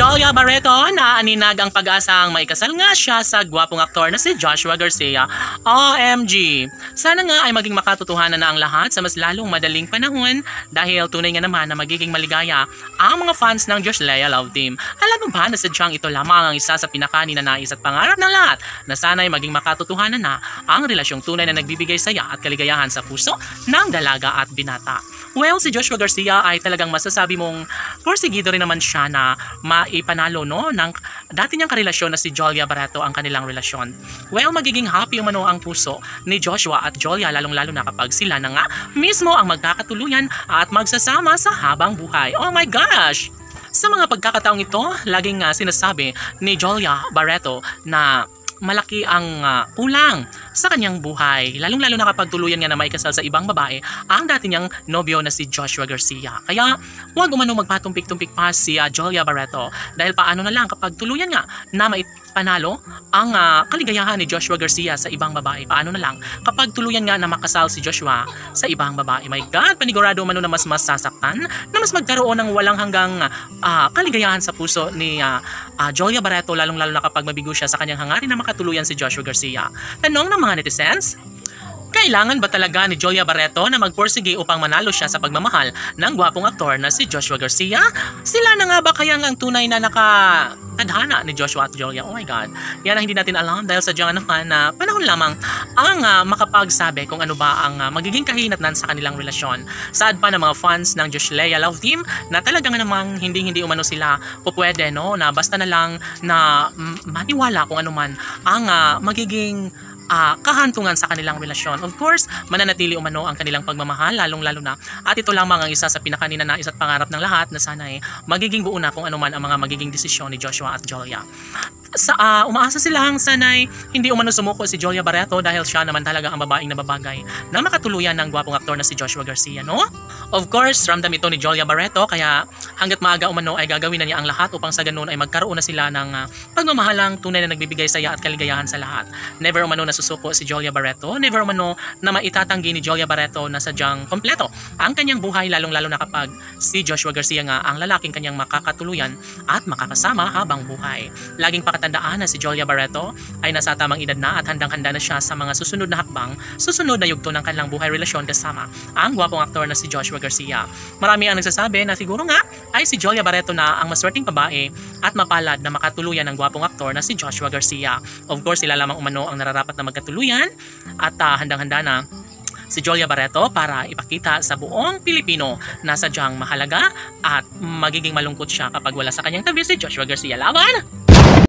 Jolia Barreto na aninag ang pag-asang maikasal nga siya sa gwapong aktor na si Joshua Garcia. OMG! Sana nga ay maging makatotohanan na ang lahat sa mas lalong madaling panahon dahil tunay nga naman na magiging maligaya ang mga fans ng Josh Lea Love Team. Alam mo ba na sadyang ito lamang ang isa sa pinakaninanais at pangarap ng lahat na sana ay maging makatotohanan na ang relasyong tunay na nagbibigay saya at kaligayahan sa puso ng dalaga at binata. Well, si Joshua Garcia ay talagang masasabi mong porsigido rin naman siya na maipanalo ng dati niyang karelasyon na si Jolia Barreto ang kanilang relasyon. Well, magiging happy umano ang puso ni Joshua at Jolia lalong-lalo na kapag sila na nga mismo ang magkakatuluyan at magsasama sa habang buhay. Oh my gosh! Sa mga pagkakataong ito, laging sinasabi ni Jolia Barreto na malaki ang kulang sa kanyang buhay, lalong-lalo na kapag tuluyan nga na maikasal sa ibang babae ang dati niyang nobyo na si Joshua Garcia. Kaya huwag umano magpatumpik-tumpik pa si Jolia Barreto dahil paano na lang kapag tuluyan nga na maipanalo ang kaligayahan ni Joshua Garcia sa ibang babae. Paano na lang kapag tuluyan nga na makasal si Joshua sa ibang babae. My God, panigurado umano na mas sasaktan, na mas magkaroon ng walang hanggang kaligayahan sa puso ni Jolia Barreto, lalong-lalo na kapag mabigo siya sa kanyang hangarin na makatuluyan si Joshua Garcia. Tanong ng mga netizens, kailangan ba talaga ni Jolia Barreto na magpursige upang manalo siya sa pagmamahal ng gwapong aktor na si Joshua Garcia? Sila na nga ba kaya ang tunay na nakatadhana ni Joshua at Jolia? Oh my God, yan ang hindi natin alam dahil sadyang naman na panahon lamang ang makapagsabi kung ano ba ang magiging kahinatnan sa kanilang relasyon. Sad pa ng mga fans ng Josh Lea Love Team na talagang namang hindi umano sila pupwede na basta na lang na maniwala kung ano man ang magiging kahantungan sa kanilang relasyon. Of course, mananatili umano ang kanilang pagmamahal, lalong-lalo na. At ito lamang ang isa sa pinakaninanais at pangarap ng lahat na sana magiging buo na kung ano man ang mga magiging desisyon ni Joshua at Jolia. Umaasa silang sana'y hindi umano sumuko si Jolia Barreto dahil siya naman talaga ang babaeng nababagay na makatuluyan ng gwapong aktor na si Joshua Garcia, no? Of course, ramdam ito ni Jolia Barreto kaya hanggat maaga umano ay gagawin na niya ang lahat upang sa ganun ay magkaroon na sila ng pagmamahalang tunay na nagbibigay saya at kaligayahan sa lahat. Never umano nasusuko si Jolia Barreto, never umano na maitatanggi ni Jolia Barreto na sadyang kompleto ang kanyang buhay, lalong-lalo na kapag si Joshua Garcia nga ang lalaking kanyang makakatuluyan at makakasama habang buhay. Laging pakatandaan na si Jolia Barreto ay nasa tamang edad na at handang-handa na siya sa mga susunod na hakbang, susunod na yugto ng kanilang buhay relasyon kasama ang gwapong aktor na si Joshua Garcia. Marami ang nagsasabi na siguro nga ay si Jolia Barreto na ang maswerteng babae at mapalad na makatuluyan ng gwapong aktor na si Joshua Garcia. Of course, sila lamang umano ang nararapat na magkatuluyan at handang-handa na si Jolia Barreto para ipakita sa buong Pilipino na sadyang mahalaga at magiging malungkot siya kapag wala sa kanyang tabi si Joshua Garcia. Laban!